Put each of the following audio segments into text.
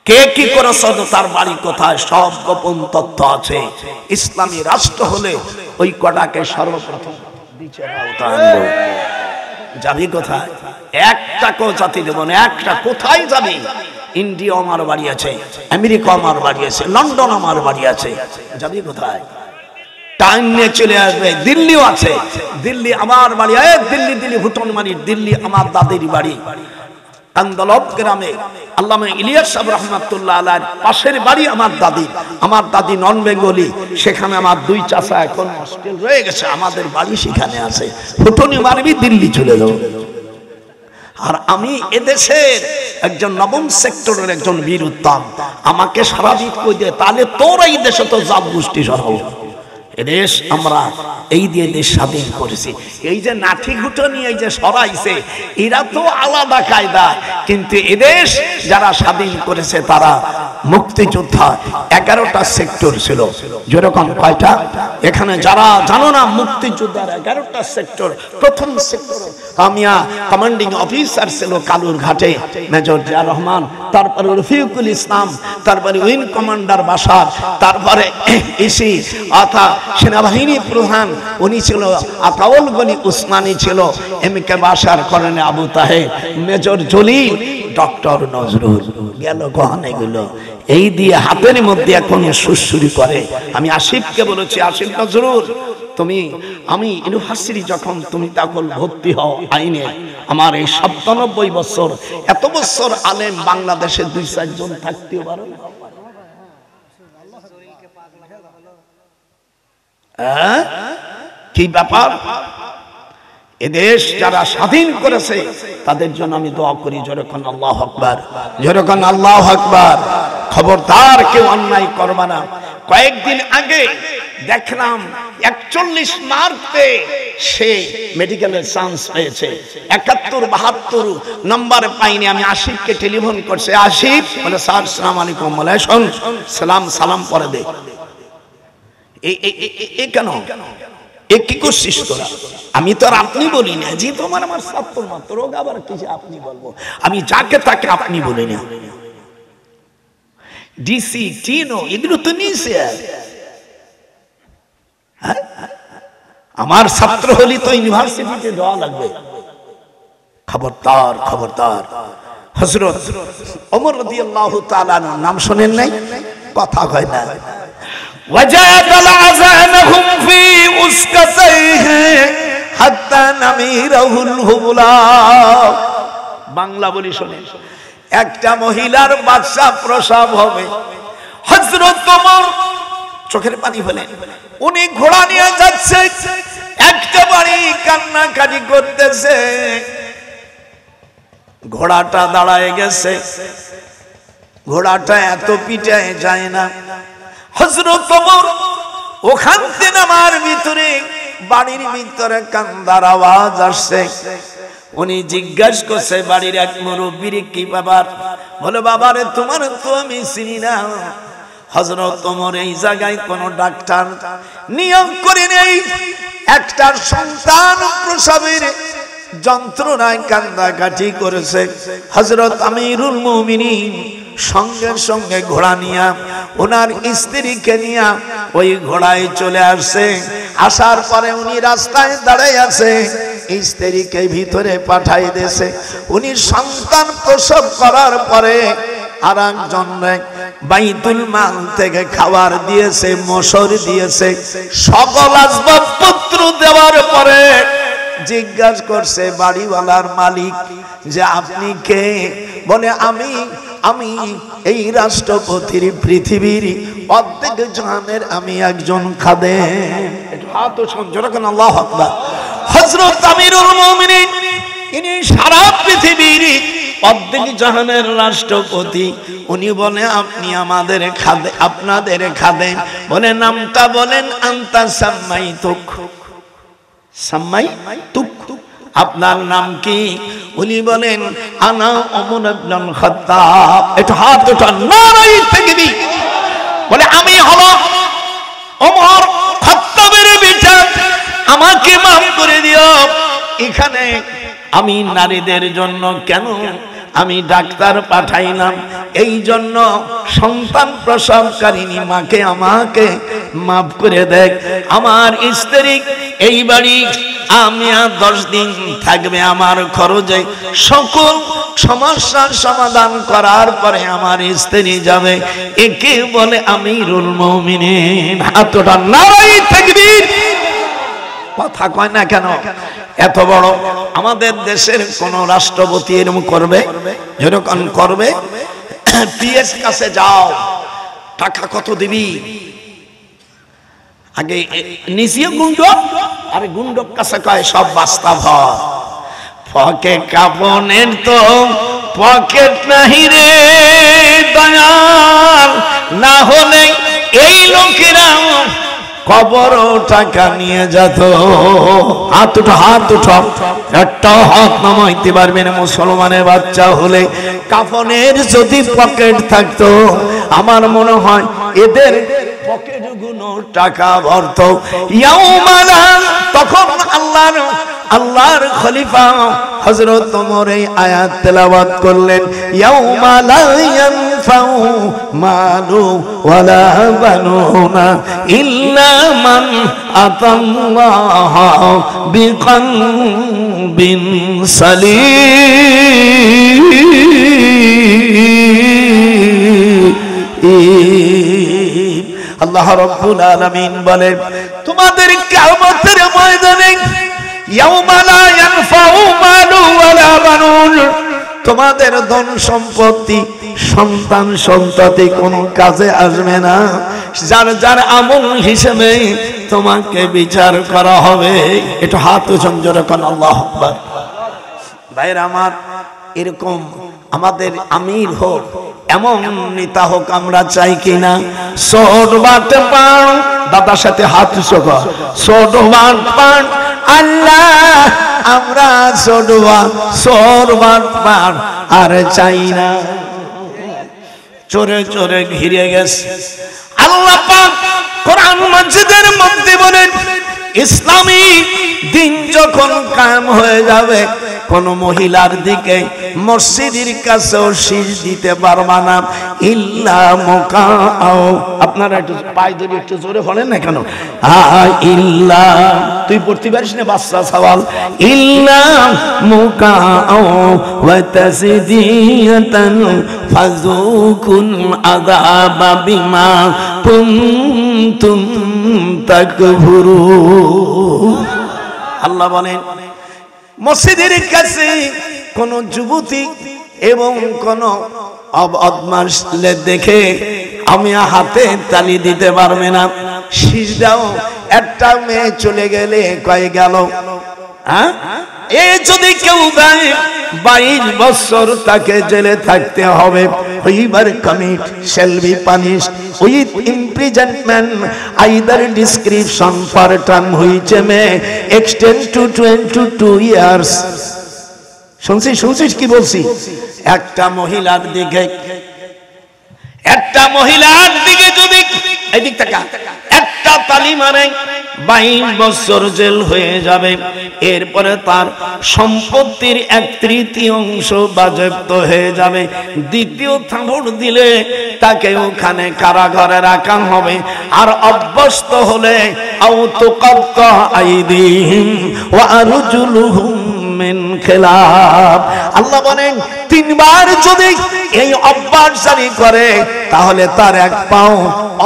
কে কি করেছে, তার বাড়ি কোথায়, সব গোপন তথ্য আছে। ইসলামী রাষ্ট্র হলে ওই কটাকে সর্বপ্রথম যাবি কোথায়? একটাকেও জাতি দেব না। একটা কোথায় যাবি? ইন্ডিয়া আমার বাড়ি আছে, আমেরিকা আমার বাড়ি আছে, লন্ডন আমার বাড়ি আছে, যাবি কোথায়? টাইম নিয়ে চলে আসবে। দিল্লিও আছে, দিল্লি আমার বাড়ি। দিল্লি দিল্লি ভুটন মারি, দিল্লি আমার দাদির বাড়ি। কান্দলব গ্রামে আল্লামা ইলিয়াস সাহেব রহমাতুল্লাহ আলাইহির পাশের বাড়ি আমার দাদি। আমার দাদি নন বেঙ্গলি, সেখানে আমার দুই চাচা এখন হস্টেল রয়ে গেছে, আমাদের বাড়ি সেখানে আছে। ফুটনি মারবি, দিল্লি চলে যাও। আর আমি এদেশের একজন নবম সেক্টরের একজন বীর উত্তম, আমাকে সারাদিন কই দে, তাহলে তোর এই দেশে তো জাত গোষ্ঠী সরাও। এদেশ আমরা এই দিয়ে দেশ স্বাধীন করেছি। এই যে নাঠি ঘুটনি এই যে সরাইছে, এরা তো আলাদা কায়দা, কিন্তু এদেশ যারা স্বাধীন করেছে তারা মুক্তিযোদ্ধা। 11টা সেক্টর ছিল। যেরকম কয়টা এখানে যারা জানো না, মুক্তিযোদ্ধার 11টা সেক্টর। প্রথম সেক্টর কামিয়া কমান্ডিং অফিসার ছিল কালুর ঘাটে মেজর জিয়া রহমান, তারপরে রফিকুল ইসলাম, তারপরে উইং কমান্ডার বাসার, তারপরে ইসি অর্থাৎ সেনাবাহিনী প্রধান উনি ছিল আতাউল গনি উসমানী ছিল, এমকে বাসার করেন আবু তাহের, মেজর জলিল, ডক্টর নজরুল। গেল কখন এগুলো? এই দিয়ে হাতের মধ্যে এখন সুরসুরি করে। আমি আসিফকে বলেছি, আসিফ নজরুল তুমি, আমি ইউনিভার্সিটি যখন তুমি তখন ভর্তি হও আইনে, আমার এই 97 বছর, এত বছর আলেম বাংলাদেশে 2-4 জন থাকতেও পারো না। কি ব্যাপার? এদেশ যারা স্বাধীন করেছে তাদের জন্য আমি দোয়া করি, যেরকম আল্লাহু আকবার, যেরকম আল্লাহু আকবার। খবরদার কেউ অন্যায় করবে না। কয়েকদিন আগে দেখলাম 41 মার্ক পেয়ে সে মেডিকেলের চান্স পেয়েছে, 71-72 নম্বর পাইনি। আমি আসিফকে টেলিফোন করছে, আসিফ বলে স্যার সালাম আলাইকুম, বলে শোন সালাম পরে দে। এই কেন এ কি করছিস তোরা? আমি তো আর আপনি বলি না, জি তোমার আমার ছাত্র মাত্র, আবার কি আপনি বলবো? আমি যাকে তাকে আপনি বলি না। ডিসি টিনো এগুলো তো নিয়েছে। আমার ছাত্র হলি তো ইউনিভার্সিটিতে দেওয়া লাগবে। খবরদার খবরদার। হযরত ওমর রাদিয়াল্লাহু তাআলা নাম শুনেন নাই? কথা হয় না। وجادل أذانهم في أسكتيه حتى نميره الهبلا। বাংলা বলি শুনেন। একটা মহিলার বাচ্চা প্রসব হবে, হযরত ওমর চোখের পানি ফেলেন। উনি ঘোড়া নিয়ে যাচ্ছে, একটা বাড়ি কান্নাকাটি করতেছে। ঘোড়াটা দাঁড়ায় গেছে, ঘোড়াটা এত পিটায় যায় না। হযরত ওমর ওখান থেকে নামার ভিতরে বাড়ির ভিতরে কান্দার আওয়াজ আসছে। উনি জিজ্ঞাসা করছে বাড়ির এক মুরব্বির, কি ব্যাপার? বলে বাবারে তোমার তো আমি চিনি না। হযরত ওমর এই জায়গায় কোন ডাক্তার নিয়োগ করে নেই। একটা সন্তান প্রসবের যন্ত্রণায় কান্দাকাটি করেছে। হযরত আমিরুল মুমিনিন সঙ্গে সঙ্গে ঘোড়া নিয়া ওনার স্ত্রীকে নিয়া ওই ঘোড়ায় চলে আসছে। আসার পরে উনি রাস্তায় দাঁড়ায় আছে, স্ত্রীকে ভিতরে পাঠাই দিয়েছে। উনি সন্তান প্রসব করার পরে আর একজন বাইতুল মাল থেকে খাবার দিয়েছে, মসুর দিয়েছে, সকল আসবাবপত্র দেওয়ার পরে জিজ্ঞাসা করছে বাড়িওয়ালার মালিক যে আপনি কে? বলে আমি এই রাষ্ট্রপতির পৃথিবীর অর্ধেক জাহানের আমি একজন খাদেম। একটু হাত উঠান যখন আল্লাহু আকবার। হযরত আমিরুল মুমিনিন ইনি সারা পৃথিবীর অর্ধেক জাহানের রাষ্ট্রপতি। উনি বলে আপনি আমাদের খাদে, আপনাদের খাদেম। বলে নামটা বলেন। আনতা সাম্মাইতুক, সাম্মাইতুক, আপনার নাম কি? উনি বলেন আনা ওমর ইবনুল খাত্তাব। একটু হাত উঠান, নারায়ে তাকবীর। বলে আমি হব ওমর খাত্তাবের বেটা, আমাকে মাফ করে দিও। এখানে আমি নারীদের জন্য কেন আমি ডাক্তার পাঠাইলাম, এই জন্য সন্তান প্রসবকারিনী মাকে আমাকে মাফ করে দেখ। আমার স্ত্রী এই বাড়ি আমি আর 10 দিন থাকবে, আমার খরচে সকল সমস্যার সমাধান করার পরে আমার স্ত্রী যাবে। একে বলে আমিরুল মুমিনিন। হাতটা নারায়ে তাকবীর। কথা কয় না কেন? এত বড় আমাদের দেশের কোন রাষ্ট্রপতি এরকম করবে? যেরকম করবে পিএস কাছে যাও, টাকা কত দিবি? আগে নিজে গুন্ডক, আরে গুন্ডক কাছে কয় সব বাস্তা ভর। পকে কাপনের তো পকেট নাহি রে দয়াল, না হলে এই লোকেরা কবর টাকা নিয়ে যেত। হাত উঠো, হাত উঠো, একটা হাত নামাইতে পারবে না মুসলমানের বাচ্চা হলে। কাফনের যদি পকেট থাকতো আমার মনে হয় এদের পকেট গুলো টাকা ভরত। ইয়াউমালা, তখন আল্লাহর খলিফা হযরত ওমর এই আয়াত তেলাওয়াত করলেন, ইয়াউমা লা ইয়ানফাউ মালু ওয়ালা বানুনা ইল্লা মান আতাল্লাহা বিকলবিন সালিম। আল্লাহ রাব্বুল আলামিন বলেন, তোমাদের কিয়ামতের ময়দানে ইয়াউমা লা ইয়ানফাউ মালু ওয়ালা বানুন, তোমাদের ধন সম্পত্তি সন্তান সন্ততি কোনো কাজে আসবে না। যার যার আমল হিসেবে তোমাকে বিচার করা হবে। একটু হাত উঁচু জোরে কোন আল্লাহু আকবার। ভাইরা আমার, এরকম আমাদের আমির হোক, এমন নেতা হোক আমরা চাই কিনা? সোট বাট পান, দাদার সাথে হাত উঁচু কর। সোট বাট পান আল্লাহ, আমরা সোট বাট পান আর চাই না। চোরে চোরে ঘিরে গেছে। আল্লাহ পাক কোরআন মাজিদের মধ্যে বলেন, ইসলামী দিন যখন কায়েম হয়ে যাবে, কোন মহিলার দিকে মসজিদের কাছেও শীষ দিতে পারবা না, ইল্লা মুকাও। আপনারা একটু পাই ধরে একটু জোরে বলেন না কেন? ইল্লা, তুই পড়তে পারিস না বাচ্চা সওয়াল। ইল্লা মুকাও ওয়া তাসদিয়াতান ফাযুকুল আযাবা বিমা কুনতুম তাকফুরুন। আল্লাহ বলেন, মসজিদের কাছে কোন যুবতী এবং কোন বদমাশ দেখে আমি হাতে তালি দিতে পারবে না, শীষ দাও। একটা মেয়ে চলে গেলে কয়ে গেল, হ্যাঁ, এ যদি কেউ দেয় 22 বছর তাকে জেলে থাকতে হবে। Whoever commit shall be punished with imprisonment, either description for term which may extend to 22 years. শুনছিস কি বলছি? একটা মহিলার দিকে যদি এদিক টাকা একটা তালি মারে 22 বছর জেল হয়ে যাবে। এরপরে তার সম্পত্তির 1/3 বাজেয়াপ্ত হয়ে যাবে। দ্বিতীয় থাপড় দিলে তাকে ওখানে কারাগারে রাখা হবে। আর অভ্যস্ত হলে আও তুকাত্তা আইদিহিম ওয়া আরজুলুহুম মিন খিলাফ। আল্লাহ বলেন, 3 বার যদি এই অভ্যাস জারি করে তাহলে তার 1 পাও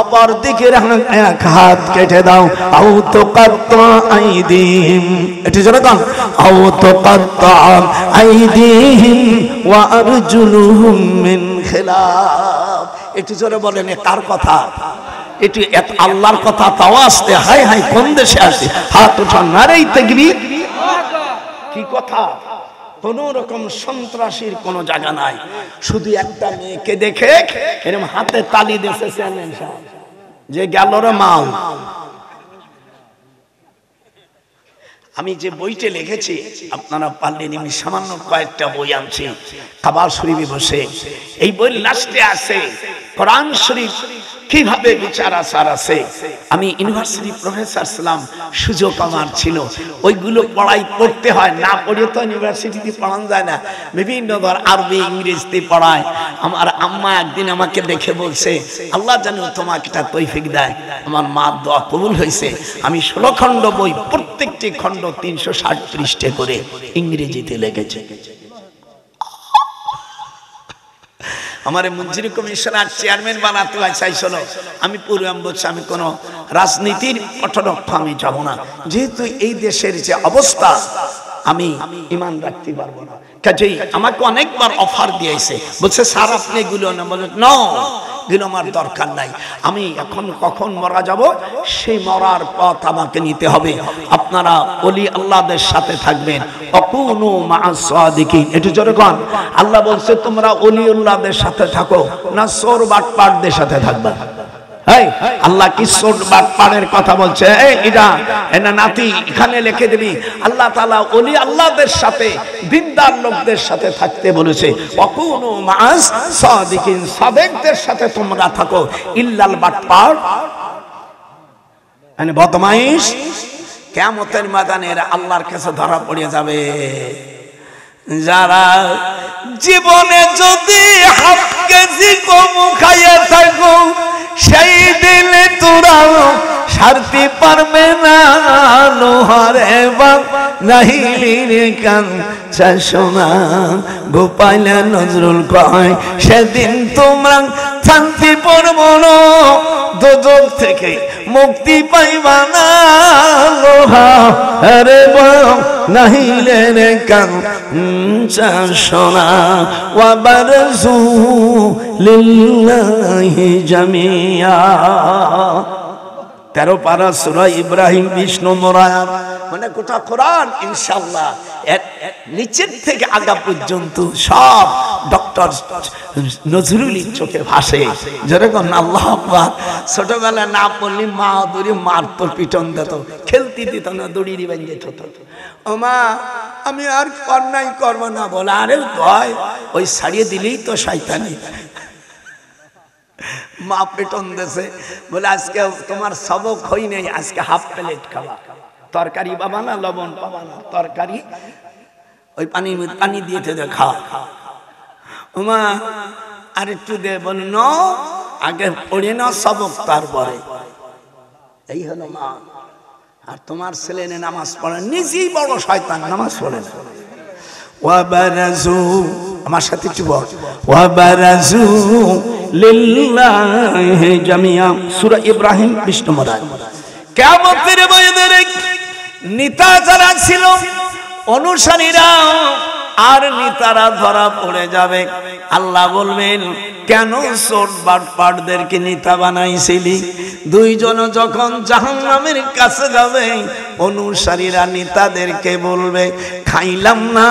অপর দিকের 1 হাত কেটে দাও। আও তুকাত্তা আইদিহিম, এটা জোরে কন, আও তুকাত্তা আইদিহিম ওয়া আরজুলুহুম মিন খিলাফ। এটা জোরে বলেন, কার কথা? এটি আল্লাহর কথা। তাও আসতে হাই হাই কোন দেশে আসে? হাত উঠান, নারায়ে তাকবীর। কি কথা? কোন রকম সন্ত্রাসীর কোন জায়গা নাই। শুধু একটা মেয়েকে দেখে এরকম হাতে তালি দিয়েছে যে গেল রে মাল। আমি যে বইতে লিখেছি আপনারা পারলে আমি সামান্য কয়েকটা বই আনছি কাবা শরীফে বসে। এই বই লাস্টে আছে কোরআন শরীফ কিভাবে বিচার আচার আছে। আমি ইউনিভার্সিটি প্রফেসর ছিলাম, সুযোগ আমার ছিল, ওইগুলো পড়তে হয়, না পড়ে তো ইউনিভার্সিটিতে পড়ানো যায় না। বিভিন্ন ধর আরবি ইংরেজিতে পড়ায়। আমার আম্মা একদিন আমাকে দেখে বলছে, আল্লাহ যেন তোমাকে একটা তৌফিক দেয়। আমার মা দোয়া কবুল হয়েছে। আমি 16 খণ্ড বই, প্রত্যেকটি খণ্ড 360 পৃষ্ঠা করে ইংরেজিতে লেগেছে। আমার মঞ্জুরি কমিশনার চেয়ারম্যান বানাতে চাইছিল, আমি পূর্বে বলছি আমি কোনো রাজনীতির কঠোরক্ষ আমি যাব না, যেহেতু এই দেশের যে অবস্থা আমি ইমান রাখতে পারবো না। কাজেই আমাকে অনেকবার অফার দিয়েছে, বলছে স্যার আপনি এগুলো না, বলে নো এগুলো আমার দরকার নাই, আমি এখন কখন মরা যাব সেই মরার পথ আমাকে নিতে হবে। আপনারা ওলি আল্লাহদের সাথে থাকবেন, অকুনু মা'আস সাদিকিন। একটু জোরে কোন। আল্লাহ বলছে তোমরা ওলি আল্লাহদের সাথে থাকো না চোর বাটপারদের সাথে থাকবা। আল্লাহ কি চোর বাটপারের কথা বলছে? এটা নাতি এখানে লিখে দিবি। আল্লাহ তাআলা ওলি আল্লাহদের সাথে, দিনদার লোকদের সাথে থাকতে বলেছে। ওয়াকুনু মা'আস সাদিকিন, সাদেকদের সাথে তোমরা থাকো। ইল্লাল বাটপার মানে বদমাইশ কিয়ামতের ময়দানে আল্লাহর কাছে ধরা পড়ে যাবে। যারা জীবনে যদি হাফ কেজি কম খাইয়ে থাকো, সেই দিলে তোরা সারতে পারবে না লোহারে বাপ নাহিলিরে কান চাষনা। গোপাল নজরুল কয় সেদিন তোমরা শান্তি পারবো না, দোজখ থেকে মুক্তি পাইবা না লোহারে বাপ নাহিলিরে কান চাষনা। ওয়া বারজু লিল্লাহি জামিয়া। 13 পারা সূরা ইব্রাহিম 20 নম্বর আয়াত। মানে গোটা কোরআন ইনশাআল্লাহ নিচের থেকে আগা পর্যন্ত সব ডক্টর নজরুলের চোখে ভাসে। যেরকম আল্লাহ আকবার। ছোটবেলা না পড়লে মা দড়ি মারতো, পিটন দিত, খেলতে দিত না, দড়ি বেঁধে যেত। ও মা আমি আর অন্যায় করবো না বলে, আরে ভয় ওই ছাড়িয়ে দিলেই তো শয়তানি। মা পেটন দেশে বলে আজকে তোমার সবক হই নেই, আজকে হাফ প্লেট খাওয়া, তরকারি পাবা না, লবণ পাবা না, তরকারি ওই পানি দিয়েতে খাওয়া। ওমা আর একটু দে, বল ন আগে পড়ে না সবক, তারপরে। এই হলো মা। আর তোমার ছেলে নামাজ পড়ে, নিজেই বড় শয়তান, নামাজ পড়ে না। ওয়াবারাজু, আমার সাথে একটু বল, ওয়াবারাজু লিল্লাহি জামিয়া। সূরা ইব্রাহিম 20 নম্বর আয়াত। কিয়ামতের ময়দানে নেতা যারা ছিল, অনুসারীরা আর নেতারা ধরা পড়ে যাবে। আল্লাহ বলবেন কেন চোর বাটপারদেরকে নেতা বানাইছিলি? দুইজন যখন জাহান্নামের কাছে যাবে, অনুসারীরা নেতাদেরকে বলবে খাইলাম না।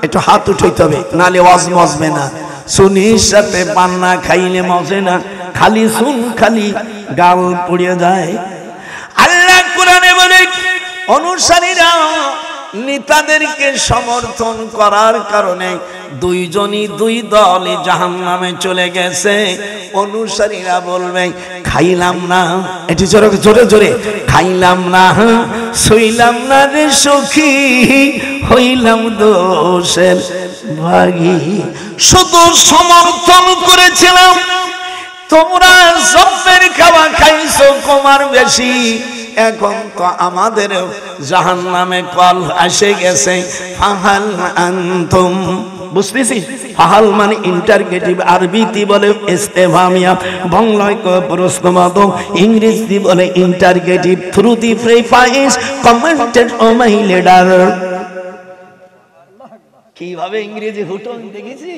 একটু হাত উঠাইতে হবে, নালে ওয়াজ মজবে না। সুনির সাথে পান্না খাইলে মজে না, খালি সুন খালি গাল পড়ে যায়। আল্লাহ কোরআনে বলে অনুসারীরা নেতাদেরকে সমর্থন করার কারণে দুইজনই দুই দলে জাহান্নামে চলে গেছে। অনুসারীরা বলবে খাইলাম না, এটি জোরে জোরে জোরে, খাইলাম না, শুইলাম না রে সখী, হইলাম দোষের ভাগী। শুধু সমর্থন করেছিলাম, তোমরা সবের খাওয়া খাইছো কমার বেশি। এখন তো আমাদের জাহান্নামে কল এসে গেছে। ফাহাল আনতুম, বুঝতেছি? ফাহাল মানে ইন্টারগেটিভ, আরবিতে বলে ইস্তেফহামিয়া, বাংলায় প্রশ্নবোধক, ইংরেজি বলে interrogative. Through the preface commented oh my leader. কিভাবে ইংরেজি হুটন দেখেছি।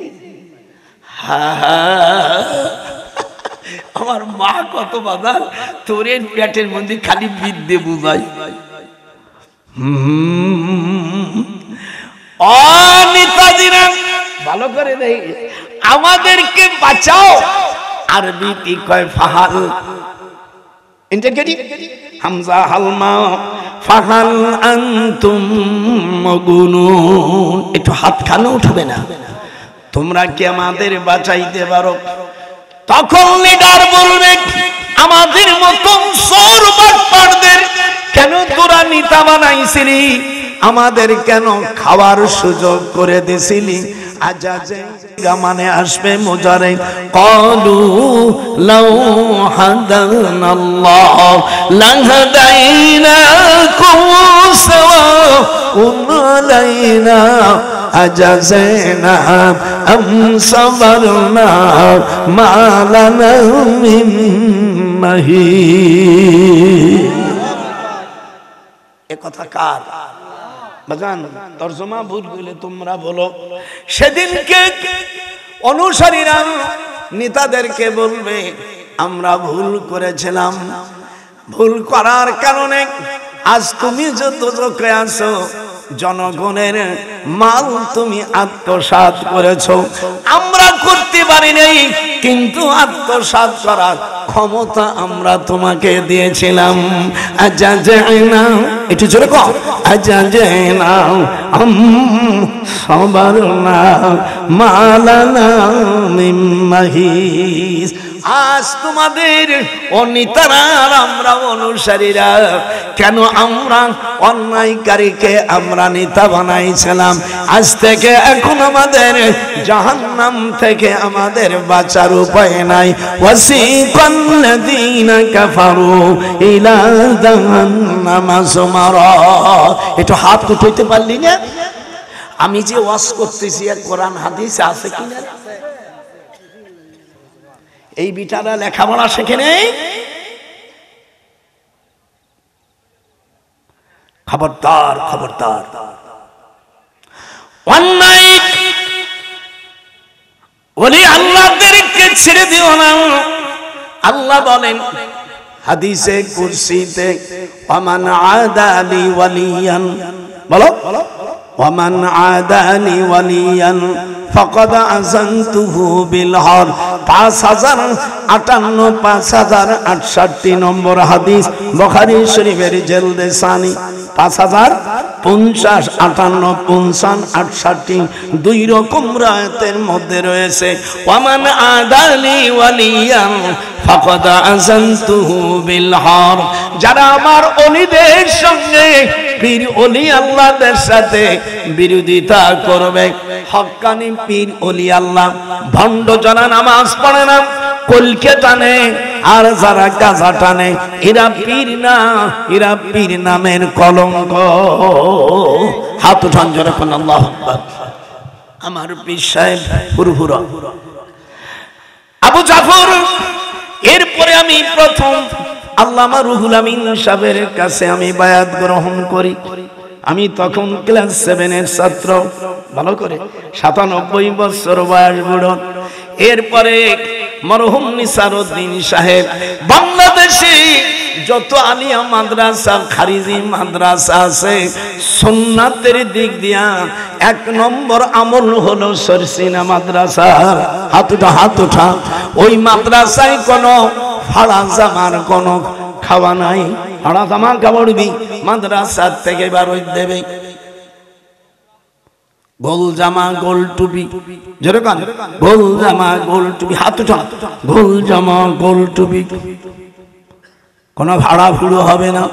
আমার মা কত বাদাল, তোরের পেটের মধ্যে খালি বিদ্যে বুঝাই। নেতাজিরা ভালো করে দেই, আমাদেরকে বাঁচাও। আরবিতে কয় ফাহাল, ইন্টারগেটিভ, হামজা হালমা, ফাহাল আনতুম মাগুনুন। একটু হাত খানো উঠবে না? তোমরা কি আমাদের বাঁচাইতে পারো? তখন লিডার বলবে আমাদের মতন চোর বাটপারদের কেন তোরা নেতা বানাইছিলি, আমাদের কেন খাওয়ার সুযোগ করে দিছিলি। আজাজে মানে আসবে মুজারে ক্বালু লাউ হাদানাল্লাহ লাহাদাইনাকুম সাওয়াউন আলাইনা আজাজনা আম সাবারনা মা লানা মিন মাহিদ। এ কথা কার? বাজান তরজমা ভুল বলে তোমরা বলো। সেদিনকে অনুসারীরা নেতাদেরকে বলবে আমরা ভুল করেছিলাম, ভুল করার কারণে আজ তুমি যত চোখে আছো জনগণের মাল তুমি আত্মসাৎ করেছো, আমরা করতে পারি নাই, কিন্তু আত্মসাৎ করার ক্ষমতা আমরা তোমাকে দিয়েছিলাম। আজাজনা একটু জোরে কও, আজাজনা আম সাবারনা মা লানা মিন মাহিস। আজ তোমাদের অনিতারা আমরা অনুসারীরা কেন আমরা অন্যায়কারীকে আমরা নেতা বানাইছিলাম, আজ থেকে এখন আমাদের জাহান্নাম থেকে আমাদের বাঁচার উপায় নাই। ওয়াসিকাল্লাযীনা কাফারু ইলা জাহান্নামা যুমারা। একটু হাত উঠাইতে পারলি না? আমি যে ওয়াজ করতেছি আর কোরআন হাদিস আছে কিনা? এই বিটারা লেখাপড়া শেখে নেই। খবরদার খবরদার, অন্যায় ওলি আল্লাহদেরকে ছেড়ে দিও না। আল্লাহ বলেন হাদিসে কুরসিতে ওয়ামান আদালি ওয়ালিয়ান, বলো ওয়ামান আদালি ওয়ালিয়ান ফাকাদ আযানতুহু বিল হার। 5058 5068 নম্বর হাদিস বুখারী শরীফের জেলদে সানি 5050 58 55 68 দুই রকম রায়াতের মধ্যে রয়েছে ওয়ামান আদালি ওয়ালিয়ান ফাকাদ আযানতুহু বিল হার। যারা আমার ওলিদের সঙ্গে পীর ওলি আল্লাহদের সাথে বিরোধিতা করবে, হক্কানি পীর ওলি আল্লাহ ভণ্ড যারা নামাজ পড়ে না, কলকে টানে আর যারা গাজা টানে, এরা পীর না, এরা পীর নামের কলঙ্ক। হাত উঠান জোরে কোন আল্লাহু আকবার। আমার পীর সাহেব ফুরফুরা আবু জাফর। এরপরে আমি প্রথম আল্লামা রুহুল আমিন সাহেবের কাছে আমি বায়াত গ্রহণ করি। আমি তখন ক্লাস 7 এর ছাত্র, ভালো করে 97 বছর বয়স বুড়ো। এরপরে মরহুম নিসারউদ্দিন সাহেব বাংলাদেশে যত আলিয়া মাদ্রাসা খারিজি মাদ্রাসা আছে সুন্নাতের দিক দিয়া 1 নম্বর আমল হলো সরসিনা মাদ্রাসা। হাত উঠা। ওই মাদ্রাসায় কোনো ফাড়া জামার কোনো খাওয়া নাই। ফাড়া জামা কাপড়বি মাদ্রাসা থেকে বারোই দেবে, গোল জামা গোল টুপি, জোরে কান, গোল জামা গোল টুপি। হাত উঠা। গোল জামা গোল টুপি, কোনো ভাড়া ফুড়ো হবে না,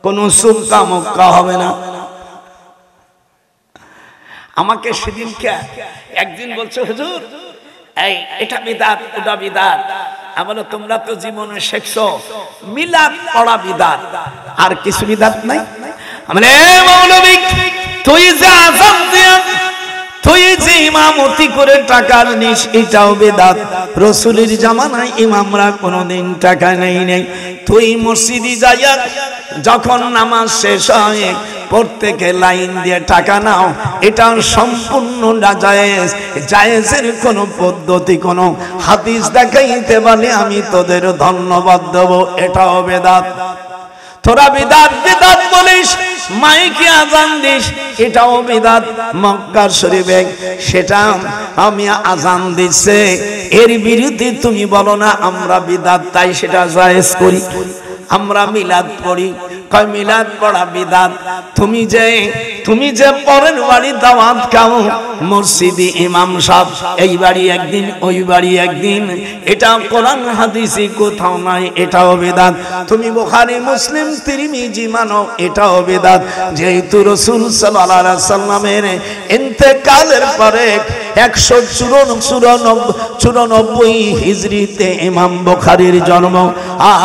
কোনো সুক্কা মক্কা হবে না। আমাকে সেদিনকে একদিন বলছে হুজুর এই এটা বিদাত ওটা বিদাত। আমরা তোমরা তো জীবনে শিখছো মিলাদ পড়া বিদাত, আর কিছু বিদাত নাই। আমরা মৌলবী তুই যে আযান দিয়া তুই যে ইমামতি করে টাকা নিস এটাও বিদাত। রাসূলের জামানায় ইমামরা কোনোদিন টাকা নেই নাই। তুই মসজিদে যাইয়া যখন নামাজ শেষ হয় প্রত্যেকে লাইন দিয়ে টাকা নাও, এটা সম্পূর্ণ নাজায়েজ। জায়েজের কোনো পদ্ধতি কোনো হাদিস দেখাইতে পারলে আমি তোদের ধন্যবাদ দেব, এটাও বেদাত। তোরা বিদাত বিদাত বলিস, মাইকে আজান দিস, এটাও বিদাত। মক্কা শরীফে সেটা আমি আজান দিচ্ছে, এর বিরুদ্ধে তুমি বলো না আমরা বিদাত, তাই সেটা জায়েজ করি। আমরা মিলাদ পড়ি, কয় মিলাদ পড়া বিদাত। তুমি যে পরের বাড়ি দাওয়াত খাও, মসজিদে ইমাম সাহেব এই বাড়ি একদিন ওই বাড়ি একদিন, এটা কোরআন হাদিসে কোথাও নাই, এটাও বিদাত। তুমি বুখারী মুসলিম তিরমিজি মানো, এটাও বিদাত। যেহেতু রাসূল সাল্লাল্লাহু আলাইহি ওয়াসাল্লামের ইন্তেকালের পরে 194 হিজরিতে ইমাম বুখারীর জন্ম,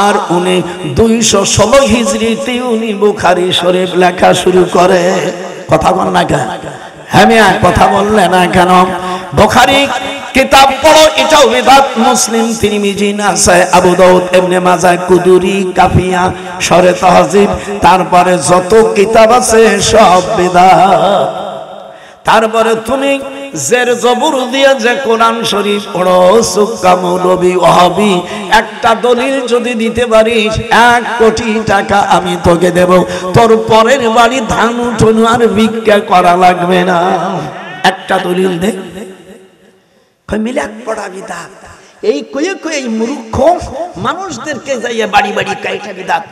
আর উনি 216 হিজরিতে উনি বুখারী শরীফ লেখা শুরু করে। কথা বল না কেন? হ্যাঁ মিয়া, কথা বললে না কেন? বুখারী কিতাব পড়ো, এটাও বিদাত। মুসলিম, তিরমিজি, নাসাই, আবু দাউদ, ইবনে মাজাহ, কুদুরি, কাফিয়া, শরে তাহজিব, তারপরে যত কিতাব আছে সব বিদাত। তারপরে তুমি জের জবর দিয়ে যে কোরআন শরীফ পড়ো, সুক্কা মৌলবী ওয়াহাবি, একটা দলিল যদি দিতে পারিস 1 কোটি টাকা আমি তোকে দেব, তোর পরের বাড়ি ধান উঠানো আর ভিক্ষা করা লাগবে না। একটা দলিল দে। মিলাদ পড়া বিদাত। এই কয়ে এই মূর্খ মানুষদেরকে যাইয়া বাড়ি বাড়ি কাইটা বিদাত।